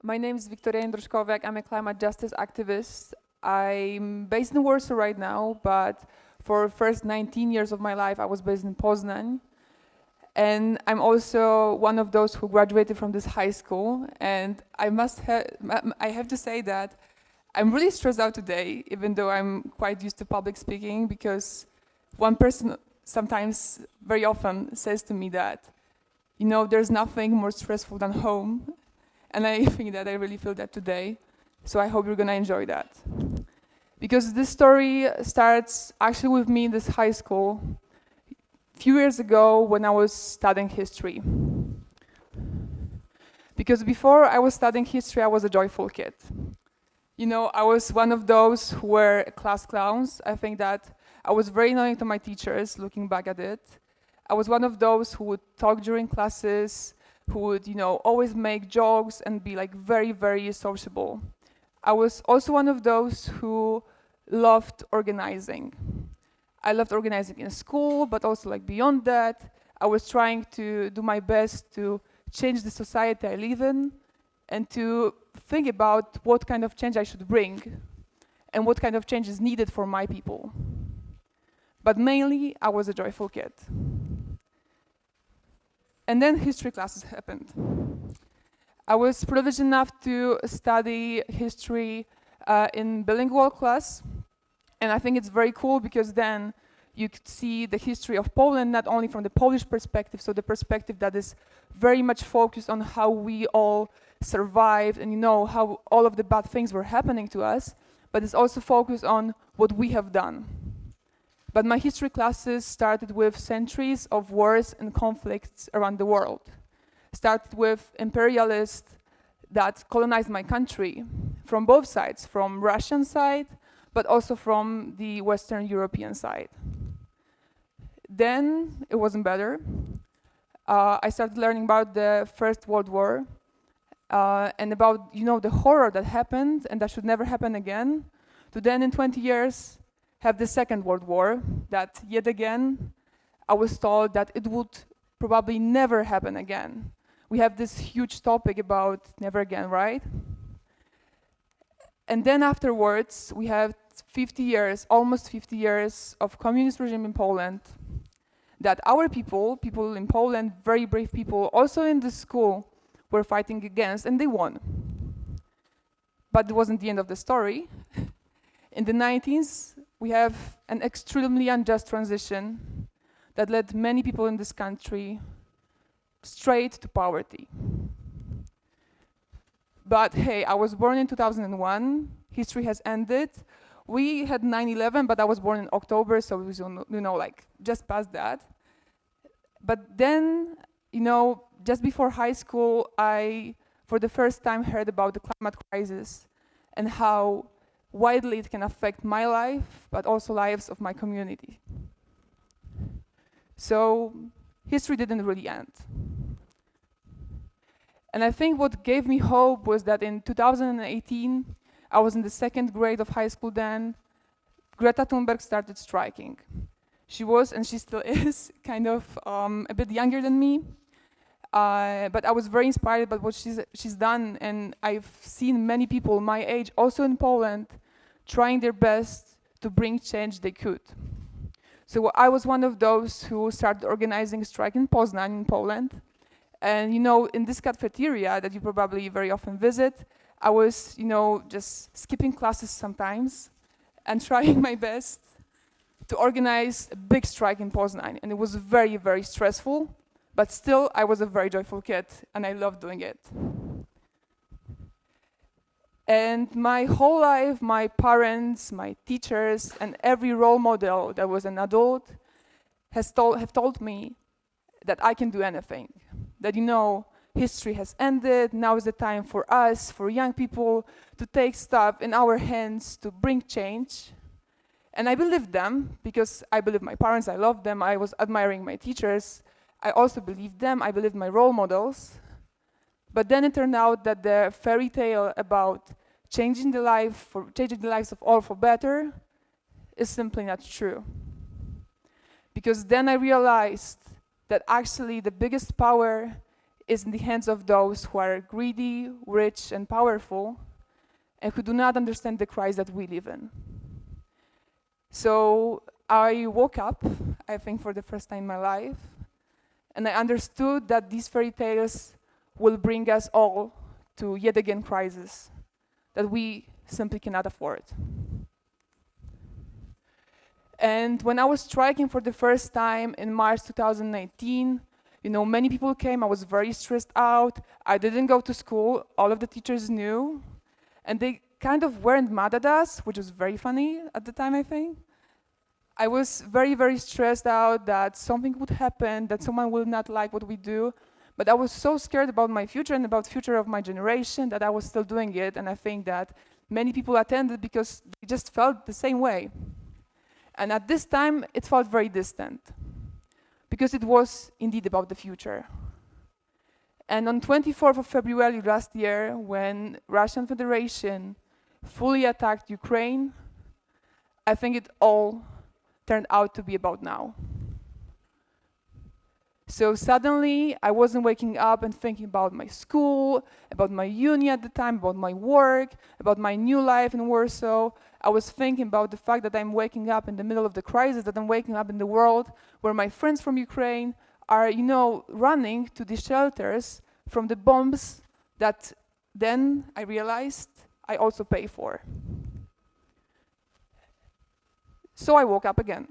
My name is Wiktoria Jędroszkowiak. I'm a climate justice activist. I'm based in Warsaw right now, but for the first 19 years of my life, I was based in Poznań. And I'm also one of those who graduated from this high school. And I have to say that I'm really stressed out today, even though I'm quite used to public speaking, because one person sometimes, very often, says to me that, you know, there's nothing more stressful than home. And I think that I really feel that today. So I hope you're gonna enjoy that. Because this story starts actually with me in this high school a few years ago when I was studying history. Because before I was studying history, I was a joyful kid. You know, I was one of those who were class clowns. I think that I was very annoying to my teachers, looking back at it. I was one of those who would talk during classes, who would, you know, always make jokes and be like very, very sociable. I was also one of those who loved organizing. I loved organizing in school, but also like beyond that. I was trying to do my best to change the society I live in and to think about what kind of change I should bring and what kind of change is needed for my people. But mainly, I was a joyful kid. And then history classes happened. I was privileged enough to study history in bilingual class. And I think it's very cool because then you could see the history of Poland, not only from the Polish perspective, so the perspective that is very much focused on how we all survived and, you know, how all of the bad things were happening to us, but it's also focused on what we have done. But my history classes started with centuries of wars and conflicts around the world. Started with imperialists that colonized my country from both sides, from Russian side, but also from the Western European side. Then it wasn't better. I started learning about the First World War and about, you know, the horror that happened and that should never happen again. To then in 20 years have the Second World War that yet again I was told that it would probably never happen again. We have this huge topic about never again, right? And then afterwards, we have 50 years, almost 50 years of communist regime in Poland, that our people in Poland, very brave people, also in the school, were fighting against, and they won. But it wasn't the end of the story. In the 90s, we have an extremely unjust transition that led many people in this country straight to poverty. But hey, I was born in 2001, history has ended. We had 9/11, but I was born in October, so it was, you know, like just past that. But then, you know, just before high school, I, for the first time, heard about the climate crisis and how widely it can affect my life, but also lives of my community. So history didn't really end. And I think what gave me hope was that in 2018, I was in the second grade of high school then, Greta Thunberg started striking. She was, and she still is, kind of a bit younger than me, but I was very inspired by what she's done, and I've seen many people my age, also in Poland, trying their best to bring change they could. So I was one of those who started organizing a strike in Poznań, in Poland. And, you know, in this cafeteria that you probably very often visit, I was, you know, just skipping classes sometimes and trying my best to organize a big strike in Poznań. And it was very, very stressful, but still I was a very joyful kid and I loved doing it. And my whole life, my parents, my teachers, and every role model that was an adult have told me that I can do anything. That, you know, history has ended, now is the time for us, for young people, to take stuff in our hands to bring change. And I believed them, because I believed my parents, I loved them, I was admiring my teachers. I also believed them, I believed my role models. But then it turned out that the fairy tale about changing the lives of all for better is simply not true. Because then I realized that actually the biggest power is in the hands of those who are greedy, rich, and powerful, and who do not understand the crisis that we live in. So I woke up, I think for the first time in my life, and I understood that these fairy tales will bring us all to yet again crisis that we simply cannot afford. And when I was striking for the first time in March 2019, many people came. I was very stressed out. I didn't go to school. All of the teachers knew. And they kind of weren't mad at us, which was very funny at the time, I think. I was very, very stressed out that something would happen, that someone will not like what we do. But I was so scared about my future and about the future of my generation that I was still doing it. And I think that many people attended because they just felt the same way. And at this time, it felt very distant, because it was indeed about the future. And on 24th of February last year, when Russian Federation fully attacked Ukraine, I think it all turned out to be about now. So suddenly, I wasn't waking up and thinking about my school, about my uni at the time, about my work, about my new life in Warsaw. I was thinking about the fact that I'm waking up in the middle of the crisis, that I'm waking up in the world where my friends from Ukraine are, running to the shelters from the bombs that then I realized I also pay for. So I woke up again.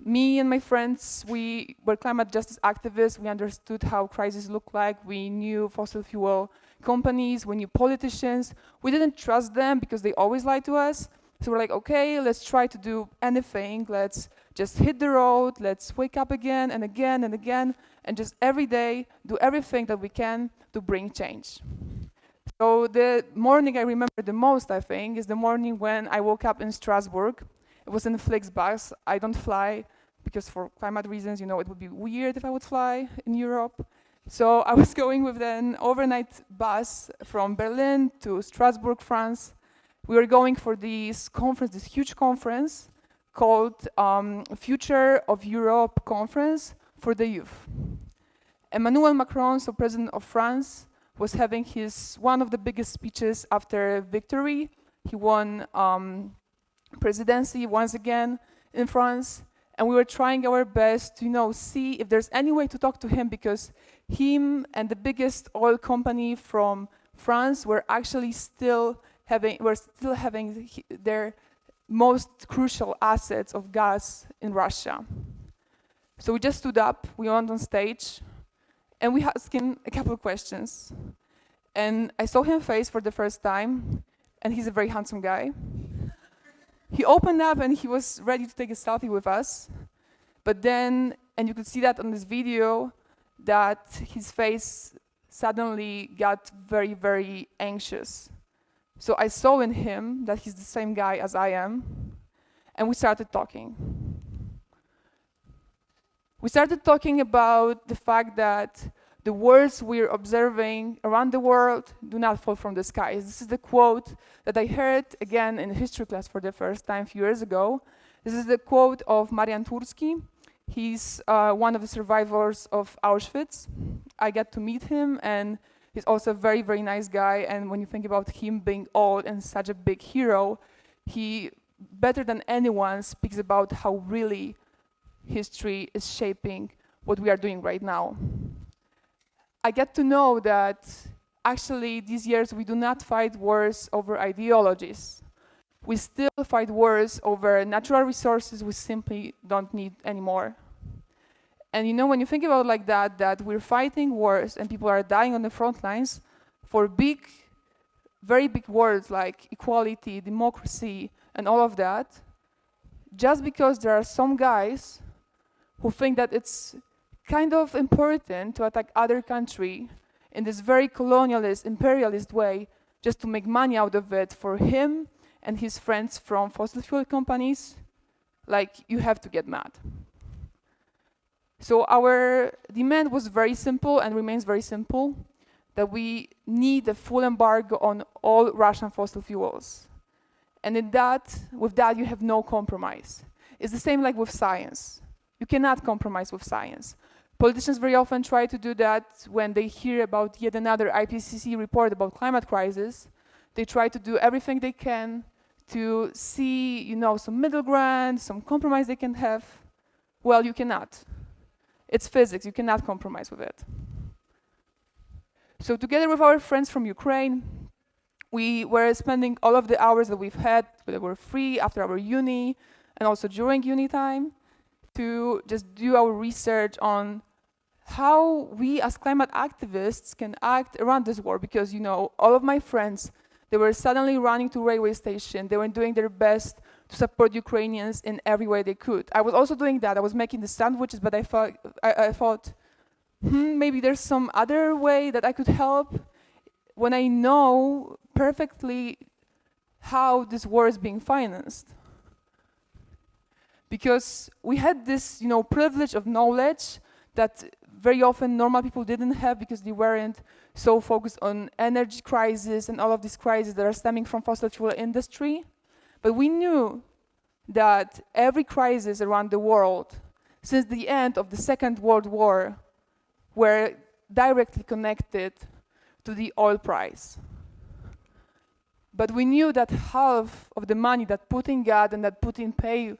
Me and my friends, we were climate justice activists. We understood how crises look like. We knew fossil fuel companies, we knew politicians. We didn't trust them because they always lied to us. So we're like, okay, let's try to do anything. Let's just hit the road. Let's wake up again and again and again, and just every day do everything that we can to bring change. So the morning I remember the most, I think, is the morning when I woke up in Strasbourg. It was in a Flixbus. I don't fly because for climate reasons, it would be weird if I would fly in Europe. So I was going with an overnight bus from Berlin to Strasbourg, France. We were going for this conference, this huge conference called Future of Europe Conference for the Youth. Emmanuel Macron, so President of France, was having one of the biggest speeches after victory. He won presidency once again in France, and we were trying our best to see if there's any way to talk to him, because him and the biggest oil company from France were actually still having their most crucial assets of gas in Russia. So we just stood up, we went on stage, and we asked him a couple of questions. And I saw him face for the first time, and he's a very handsome guy. He opened up and he was ready to take a selfie with us. But then, and you could see that on this video, that his face suddenly got very, very anxious. So I saw in him that he's the same guy as I am, and we started talking. We started talking about the fact that the wars we're observing around the world do not fall from the skies. This is the quote that I heard again in history class for the first time a few years ago. This is the quote of Marian Turski. He's one of the survivors of Auschwitz. I got to meet him, and he's also a very, very nice guy. And when you think about him being old and such a big hero, he, better than anyone, speaks about how really history is shaping what we are doing right now. I get to know that actually these years we do not fight wars over ideologies. We still fight wars over natural resources we simply don't need anymore. And when you think about it like that we're fighting wars and people are dying on the front lines for big, very big words like equality, democracy, and all of that, just because there are some guys who think that it's kind of important to attack other country in this very colonialist, imperialist way, just to make money out of it for him and his friends from fossil fuel companies, like, you have to get mad. So our demand was very simple and remains very simple, that we need a full embargo on all Russian fossil fuels. And with that you have no compromise. It's the same like with science. You cannot compromise with science. Politicians very often try to do that when they hear about yet another IPCC report about climate crisis. They try to do everything they can to see, some middle ground, some compromise they can have. Well, you cannot. It's physics, you cannot compromise with it. So together with our friends from Ukraine, we were spending all of the hours that we've had, that were free after our uni, and also during uni time, to just do our research on how we as climate activists can act around this war, because all of my friends, they were suddenly running to railway station, they were doing their best to support Ukrainians in every way they could. I was also doing that, I was making the sandwiches, but I thought, maybe there's some other way that I could help when I know perfectly how this war is being financed. Because we had this, privilege of knowledge that very often normal people didn't have, because they weren't so focused on energy crisis and all of these crises that are stemming from fossil fuel industry. But we knew that every crisis around the world since the end of the Second World War were directly connected to the oil price. But we knew that half of the money that Putin got and that Putin paid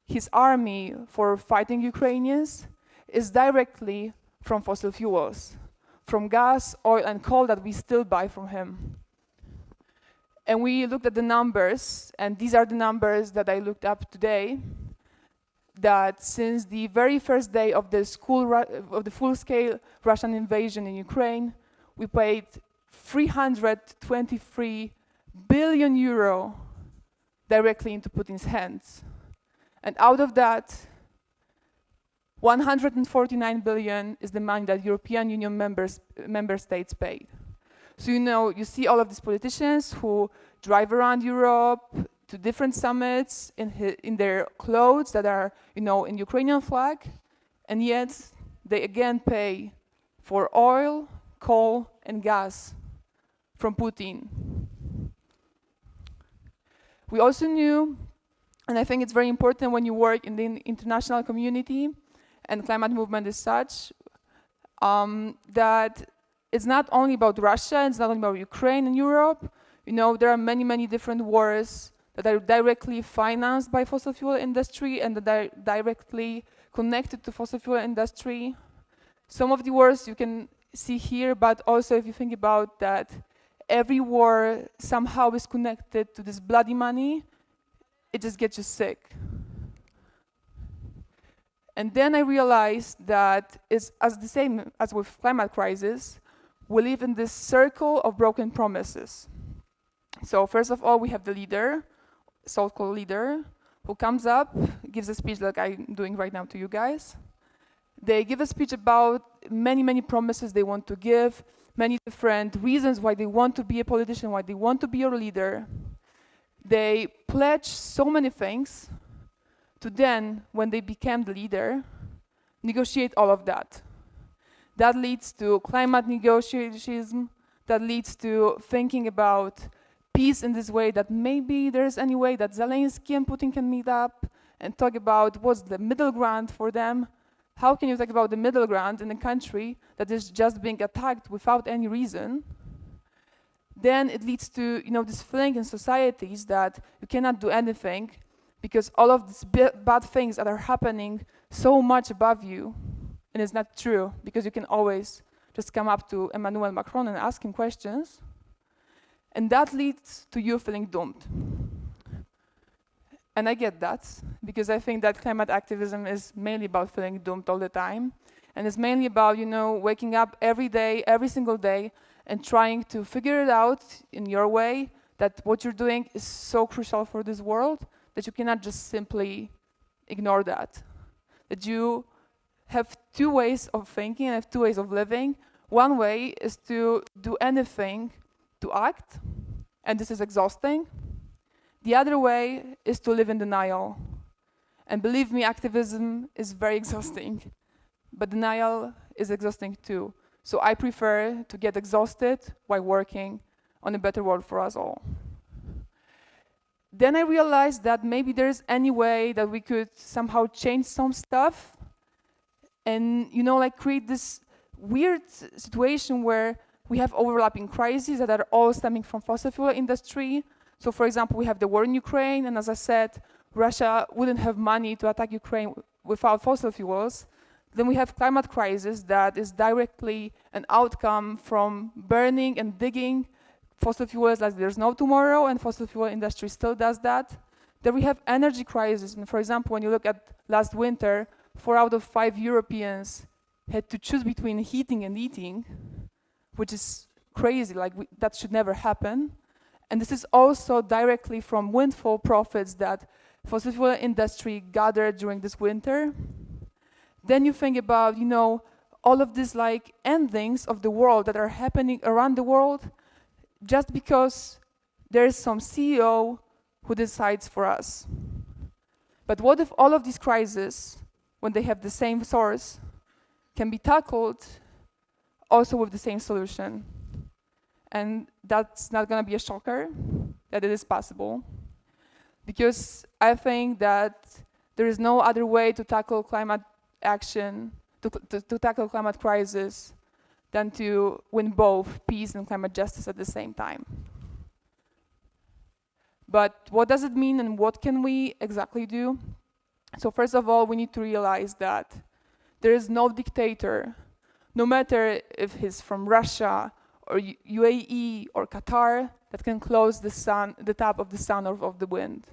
his army for fighting Ukrainians is directly from fossil fuels, from gas, oil, and coal that we still buy from him. And we looked at the numbers, and these are the numbers that I looked up today, that since the very first day of the full-scale Russian invasion in Ukraine, we paid 323 billion euro directly into Putin's hands. And out of that, 149 billion is the money that European Union member states paid. So you see all of these politicians who drive around Europe to different summits in their clothes that are, in Ukrainian flag, and yet they again pay for oil, coal, and gas from Putin. We also knew, and I think it's very important when you work in the international community, and climate movement is such, that it's not only about Russia, it's not only about Ukraine and Europe. There are many, many different wars that are directly financed by fossil fuel industry and that are directly connected to fossil fuel industry. Some of the wars you can see here, but also if you think about that, every war somehow is connected to this bloody money, it just gets you sick. And then I realized that it's as the same as with climate crisis, we live in this circle of broken promises. So first of all, we have the leader, so-called leader, who comes up, gives a speech like I'm doing right now to you guys. They give a speech about many, many promises they want to give, many different reasons why they want to be a politician, why they want to be your leader. They pledge so many things to then, when they became the leader, negotiate all of that. That leads to climate negotiation, that leads to thinking about peace in this way, that maybe there's any way that Zelensky and Putin can meet up and talk about what's the middle ground for them. How can you talk about the middle ground in a country that is just being attacked without any reason? Then it leads to this feeling in societies that you cannot do anything because all of these bad things that are happening so much above you, and it's not true, because you can always just come up to Emmanuel Macron and ask him questions, and that leads to you feeling doomed. And I get that, because I think that climate activism is mainly about feeling doomed all the time, and it's mainly about, waking up every day, every single day, and trying to figure it out in your way, that what you're doing is so crucial for this world, that you cannot just simply ignore that. That you have two ways of thinking and have two ways of living. One way is to do anything to act, and this is exhausting. The other way is to live in denial. And believe me, activism is very exhausting, but denial is exhausting too. So I prefer to get exhausted while working on a better world for us all. Then I realized that maybe there's any way that we could somehow change some stuff, and like create this weird situation where we have overlapping crises that are all stemming from fossil fuel industry. So for example, we have the war in Ukraine, and as I said, Russia wouldn't have money to attack Ukraine without fossil fuels. Then we have climate crisis that is directly an outcome from burning and digging fossil fuels like there's no tomorrow, and fossil fuel industry still does that. Then we have energy crisis, and for example, when you look at last winter, 4 out of 5 Europeans had to choose between heating and eating, which is crazy, like that should never happen. And this is also directly from windfall profits that fossil fuel industry gathered during this winter. Then you think about, all of these like endings of the world that are happening around the world just because there is some CEO who decides for us. But what if all of these crises, when they have the same source, can be tackled also with the same solution? And that's not going to be a shocker that it is possible, because I think that there is no other way to tackle climate action, to tackle climate crisis, than to win both peace and climate justice at the same time. But what does it mean, and what can we exactly do? So first of all, we need to realize that there is no dictator, no matter if he's from Russia or UAE or Qatar, that can close the tap of the sun or of the wind.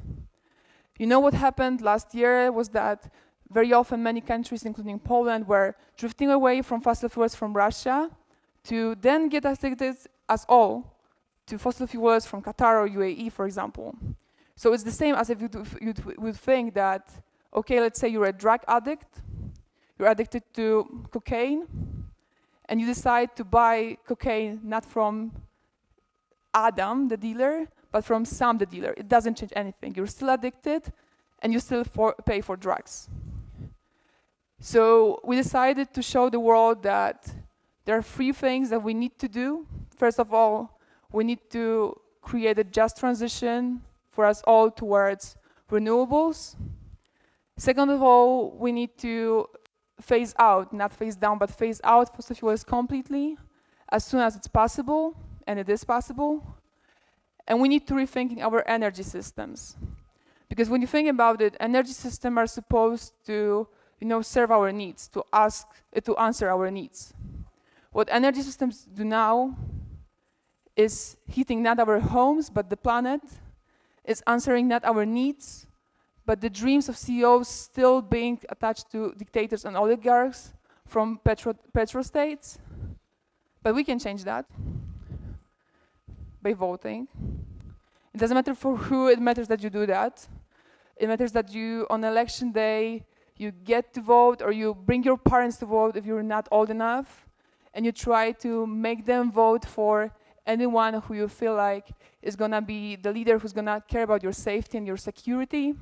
What happened last year was that very often many countries, including Poland, were drifting away from fossil fuels from Russia to then get addicted as all to fossil fuels from Qatar or UAE, for example. So it's the same as if you would think that, okay, let's say you're a drug addict, you're addicted to cocaine, and you decide to buy cocaine not from Adam, the dealer, but from Sam, the dealer. It doesn't change anything. You're still addicted, and you still pay for drugs. So we decided to show the world that there are 3 things that we need to do. First of all, we need to create a just transition for us all towards renewables. Second of all, we need to phase out, not phase down, but phase out fossil fuels completely as soon as it's possible, and it is possible. And we need to rethink our energy systems. Because when you think about it, energy systems are supposed to serve our needs, to answer our needs. What energy systems do now is heating not our homes, but the planet, is answering not our needs, but the dreams of CEOs still being attached to dictators and oligarchs from petrostates. But we can change that by voting. It doesn't matter for who, it matters that you do that. It matters that you, on election day, you get to vote, or you bring your parents to vote if you're not old enough, and you try to make them vote for anyone who you feel like is gonna be the leader who's gonna care about your safety and your security.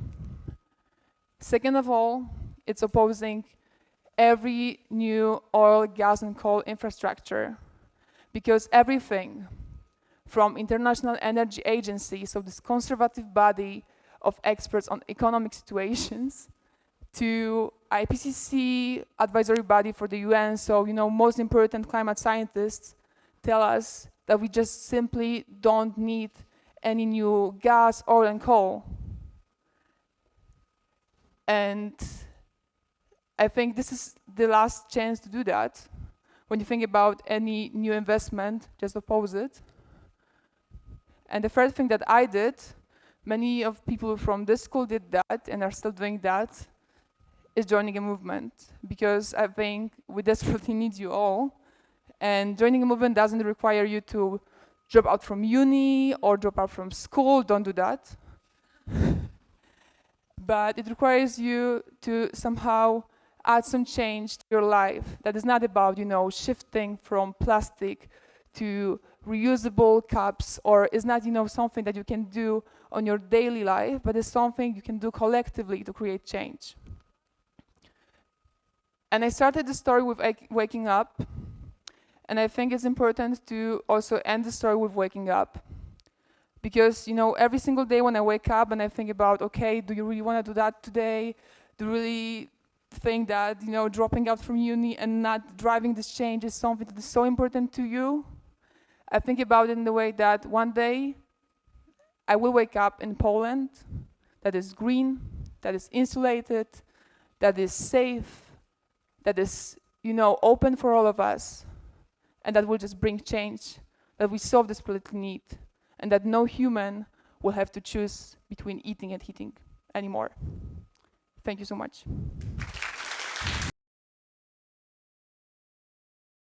Second of all, it's opposing every new oil, gas, and coal infrastructure, because everything from International Energy Agency, so this conservative body of experts on economic situations, to IPCC advisory body for the UN, so most important climate scientists tell us that we just simply don't need any new gas, oil, and coal. And I think this is the last chance to do that. When you think about any new investment, just oppose it. And the third thing that I did, many of people from this school did that and are still doing that, is joining a movement, because I think we desperately need you all. And joining a movement doesn't require you to drop out from uni or drop out from school. Don't do that. But it requires you to somehow add some change to your life. That is not about, shifting from plastic to reusable cups, or is not, something that you can do on your daily life, but it's something you can do collectively to create change. And I started the story with waking up, and I think it's important to also end the story with waking up. Because, every single day when I wake up and I think about, okay, do you really want to do that today? Do you really think that, you know, dropping out from uni and not driving this change is something that is so important to you. I think about it in the way that one day I will wake up in Poland that is green, that is insulated, that is safe, that is, you know, open for all of us, and that will just bring change, that we solve this political need, and that no human will have to choose between eating and heating anymore. Thank you so much.